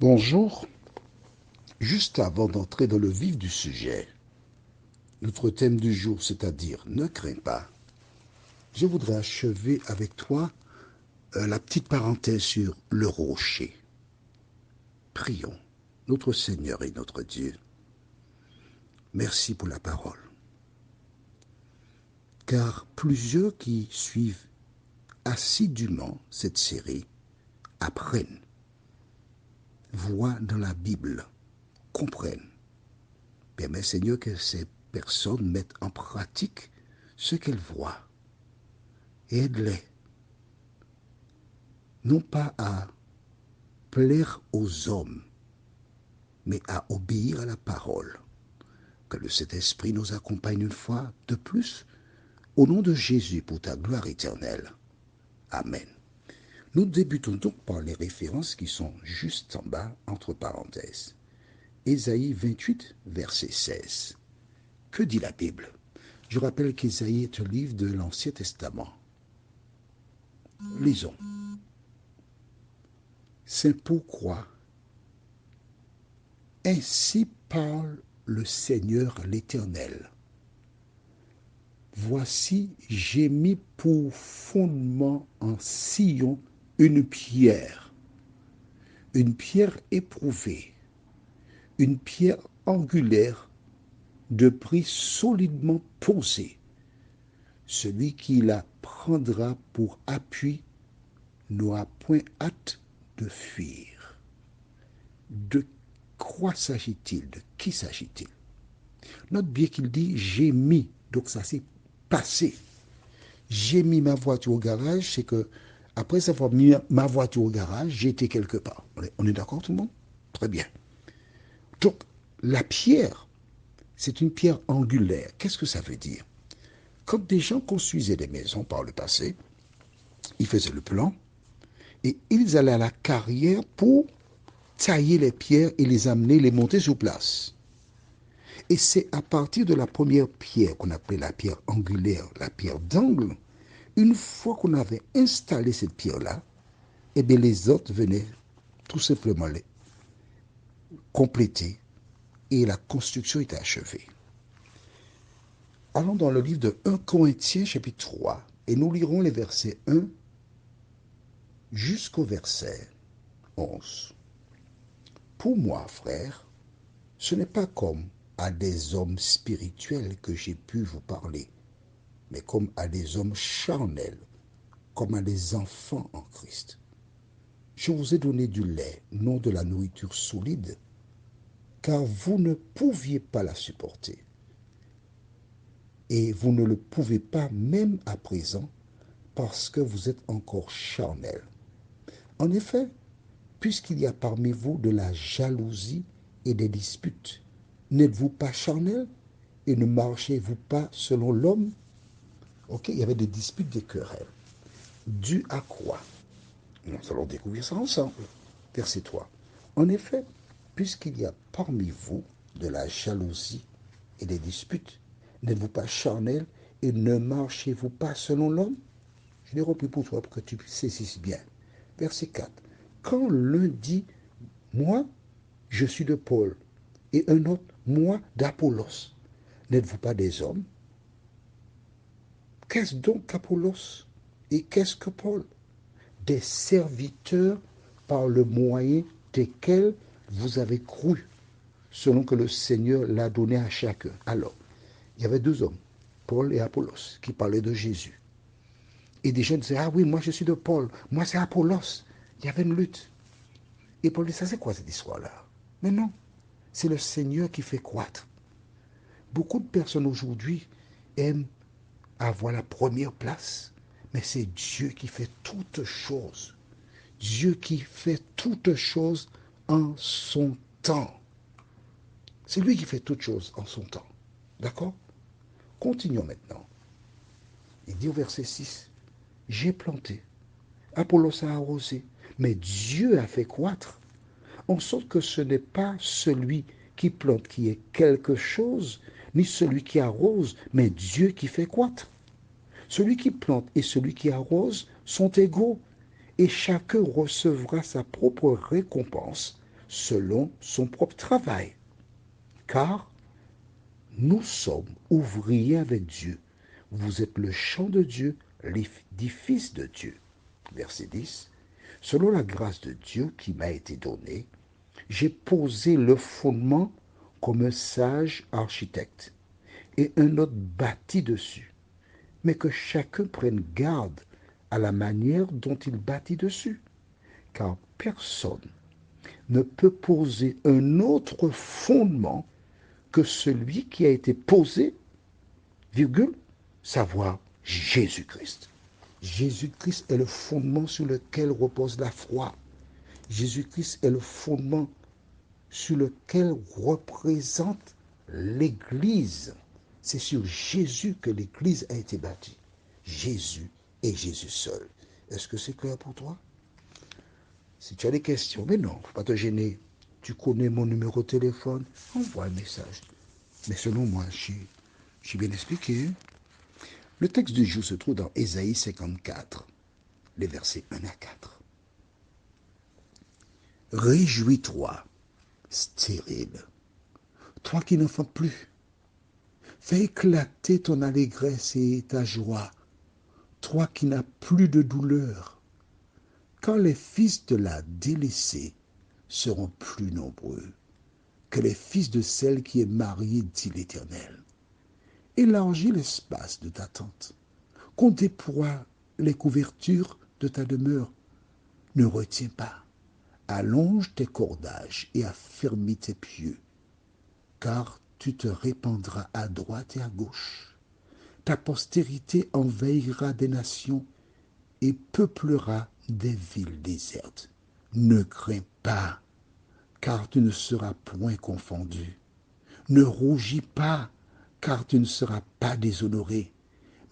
Bonjour. Juste avant d'entrer dans le vif du sujet, notre thème du jour, c'est-à-dire ne crains pas, je voudrais achever avec toi la petite parenthèse sur le rocher. Prions. Notre Seigneur et notre Dieu, merci pour la parole. Car plusieurs qui suivent assidûment cette série apprennent, voient dans la Bible, comprennent. Permets Seigneur que ces personnes mettent en pratique ce qu'elles voient. Aide-les, non pas à plaire aux hommes, mais à obéir à la parole. Que le Saint-Esprit nous accompagne une fois de plus, au nom de Jésus pour ta gloire éternelle. Amen. Nous débutons donc par les références qui sont juste en bas, entre parenthèses. Ésaïe 28, verset 16. Que dit la Bible? Je rappelle qu'Ésaïe est un livre de l'Ancien Testament. Lisons. C'est pourquoi ainsi parle le Seigneur l'Éternel. Voici, j'ai mis pour fondement en Sion une pierre éprouvée, une pierre angulaire de prix solidement posée. Celui qui la prendra pour appui n'aura point hâte de fuir. De quoi s'agit-il? De qui s'agit-il? Note bien qu'il dit j'ai mis, donc ça c'est passé. J'ai mis ma voiture au garage, c'est que après avoir mis ma voiture au garage, j'ai été quelque part. On est d'accord tout le monde? Très bien. Donc, la pierre, c'est une pierre angulaire. Qu'est-ce que ça veut dire? Quand des gens construisaient des maisons par le passé, ils faisaient le plan et ils allaient à la carrière pour tailler les pierres et les amener, les monter sur place. Et c'est à partir de la première pierre qu'on appelait la pierre angulaire, la pierre d'angle. Une fois qu'on avait installé cette pierre-là, eh bien les autres venaient tout simplement les compléter et la construction était achevée. Allons dans le livre de 1 Corinthiens chapitre 3 et nous lirons les versets 1 jusqu'au verset 11. Pour moi, frère, ce n'est pas comme à des hommes spirituels que j'ai pu vous parler, mais comme à des hommes charnels, comme à des enfants en Christ. Je vous ai donné du lait, non de la nourriture solide, car vous ne pouviez pas la supporter. Et vous ne le pouvez pas même à présent, parce que vous êtes encore charnel. En effet, puisqu'il y a parmi vous de la jalousie et des disputes, n'êtes-vous pas charnel et ne marchez-vous pas selon l'homme? Ok, il y avait des disputes, des querelles. Dû à quoi? Nous allons découvrir ça ensemble. Verset 3. En effet, puisqu'il y a parmi vous de la jalousie et des disputes, n'êtes-vous pas charnel et ne marchez-vous pas selon l'homme? Je l'ai repris pour toi pour que tu saisisses bien. Verset 4. Quand l'un dit, moi, je suis de Paul, et un autre, moi, d'Apollos, n'êtes-vous pas des hommes? Qu'est-ce donc qu'Apollos? Et qu'est-ce que Paul? Des serviteurs par le moyen desquels vous avez cru, selon que le Seigneur l'a donné à chacun. Alors, il y avait deux hommes, Paul et Apollos, qui parlaient de Jésus. Et des gens disaient, ah oui, moi je suis de Paul, moi c'est Apollos. Il y avait une lutte. Et Paul dit, ça c'est quoi cette histoire-là? Mais non, c'est le Seigneur qui fait croître. Beaucoup de personnes aujourd'hui aiment avoir la première place, mais c'est Dieu qui fait toutes choses. Dieu qui fait toutes choses en son temps. C'est lui qui fait toutes choses en son temps. D'accord? Continuons maintenant. Il dit au verset 6, j'ai planté, Apollos a arrosé, mais Dieu a fait croître. En sorte que ce n'est pas celui qui plante qui est quelque chose, ni celui qui arrose, mais Dieu qui fait croître. Celui qui plante et celui qui arrose sont égaux, et chacun recevra sa propre récompense selon son propre travail. Car nous sommes ouvriers avec Dieu. Vous êtes le champ de Dieu, l'édifice de Dieu. Verset 10. Selon la grâce de Dieu qui m'a été donnée, j'ai posé le fondement comme un sage architecte, et un autre bâtit dessus. Mais que chacun prenne garde à la manière dont il bâtit dessus, car personne ne peut poser un autre fondement que celui qui a été posé, virgule, savoir Jésus-Christ. Jésus-Christ est le fondement sur lequel repose la foi. Jésus-Christ est le fondement sur lequel représente l'Église. C'est sur Jésus que l'Église a été bâtie. Jésus et Jésus seul. Est-ce que c'est clair pour toi? Si tu as des questions, mais non, il ne faut pas te gêner. Tu connais mon numéro de téléphone, envoie un message. Mais selon moi, j'ai bien expliqué. Le texte du jour se trouve dans Ésaïe 54, les versets 1 à 4. Réjouis-toi, stérile, toi qui n'enfantes plus. Fais éclater ton allégresse et ta joie, toi qui n'as plus de douleur. Quand les fils de la délaissée seront plus nombreux que les fils de celle qui est mariée, dit l'Éternel. Élargis l'espace de ta tente, qu'on déploie les couvertures de ta demeure. Ne retiens pas, allonge tes cordages et affermis tes pieux, car tu te répandras à droite et à gauche. Ta postérité envahira des nations et peuplera des villes désertes. Ne crains pas, car tu ne seras point confondu. Ne rougis pas, car tu ne seras pas déshonoré.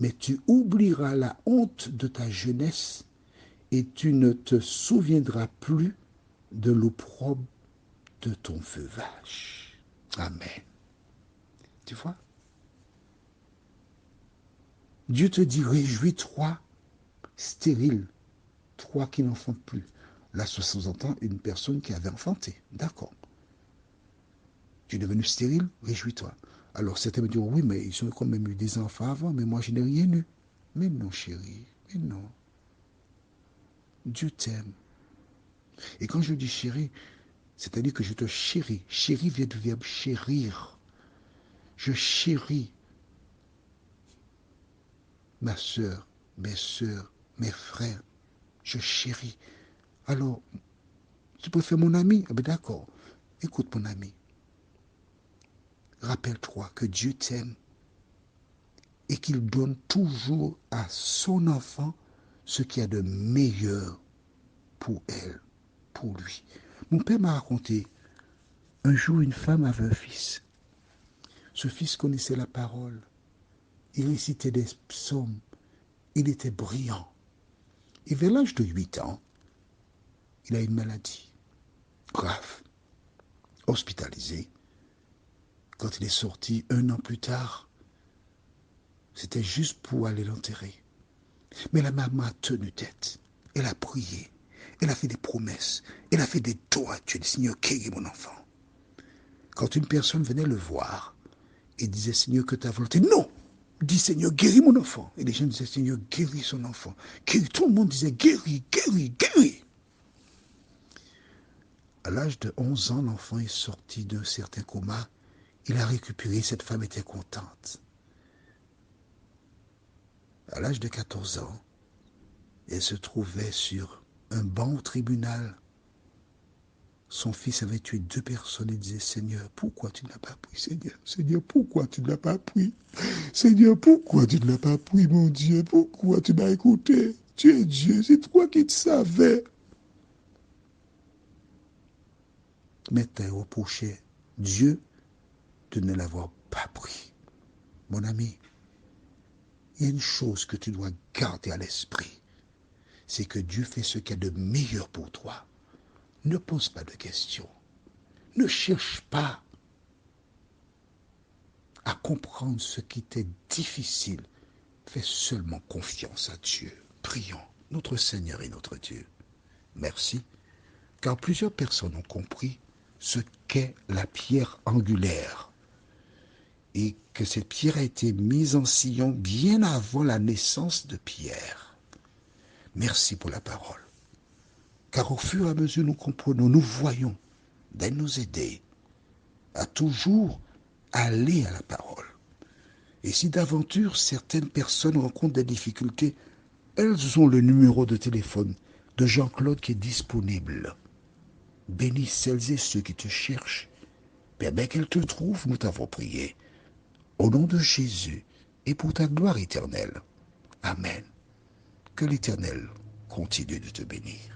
Mais tu oublieras la honte de ta jeunesse et tu ne te souviendras plus de l'opprobre de ton veuvage. Amen. Tu vois? Dieu te dit, réjouis-toi, stérile, toi qui n'enfantes plus. Là, ça sous-entend une personne qui avait enfanté. D'accord. Tu es devenu stérile, réjouis-toi. Alors certains me diront, oui, mais ils ont quand même eu des enfants avant, mais moi je n'ai rien eu. Mais non, chérie, mais non. Dieu t'aime. Et quand je dis chérie, c'est-à-dire que je te chéris. Chérie vient du verbe chérir. Je chéris ma soeur, mes frères. Je chéris. Alors, tu préfères mon ami? Ah ben d'accord. Écoute mon ami. Rappelle-toi que Dieu t'aime et qu'il donne toujours à son enfant ce qu'il y a de meilleur pour elle, pour lui. Mon père m'a raconté, un jour une femme avait un fils. Ce fils connaissait la parole. Il récitait des psaumes. Il était brillant. Et vers l'âge de 8 ans, il a une maladie grave, hospitalisé. Quand il est sorti 1 an plus tard, c'était juste pour aller l'enterrer. Mais la maman a tenu tête. Elle a prié. Elle a fait des promesses. Elle a fait des doigts à Dieu. Seigneur, guéris mon enfant. Quand une personne venait le voir et disait, Seigneur, que ta volonté. Non! Dit, Seigneur, guéris mon enfant. Et les gens disaient, Seigneur, guéris son enfant. Guéris. Tout le monde disait, guéris, guéris, guéris. À l'âge de 11 ans, l'enfant est sorti d'un certain coma. Il a récupéré. Cette femme était contente. À l'âge de 14 ans, elle se trouvait sur un banc au tribunal. Son fils avait tué 2 personnes et disait, Seigneur, pourquoi tu ne l'as pas pris, Seigneur? Seigneur, pourquoi tu ne l'as pas pris? Seigneur, pourquoi tu ne l'as pas pris, mon Dieu? Pourquoi tu m'as écouté? Tu es Dieu, c'est toi qui te savais. Mais tu as reproché Dieu de ne l'avoir pas pris. Mon ami, il y a une chose que tu dois garder à l'esprit. C'est que Dieu fait ce qu'il y a de meilleur pour toi. Ne pose pas de questions. Ne cherche pas à comprendre ce qui t'est difficile. Fais seulement confiance à Dieu. Prions, notre Seigneur et notre Dieu. Merci, car plusieurs personnes ont compris ce qu'est la pierre angulaire et que cette pierre a été mise en sillon bien avant la naissance de Pierre. Merci pour la parole. Car au fur et à mesure nous comprenons, nous voyons, de nous aider à toujours aller à la parole. Et si d'aventure certaines personnes rencontrent des difficultés, elles ont le numéro de téléphone de Jean-Claude qui est disponible. Bénis celles et ceux qui te cherchent. Permets qu'elles te trouvent, nous t'avons prié. Au nom de Jésus et pour ta gloire éternelle. Amen. Que l'Éternel continue de te bénir.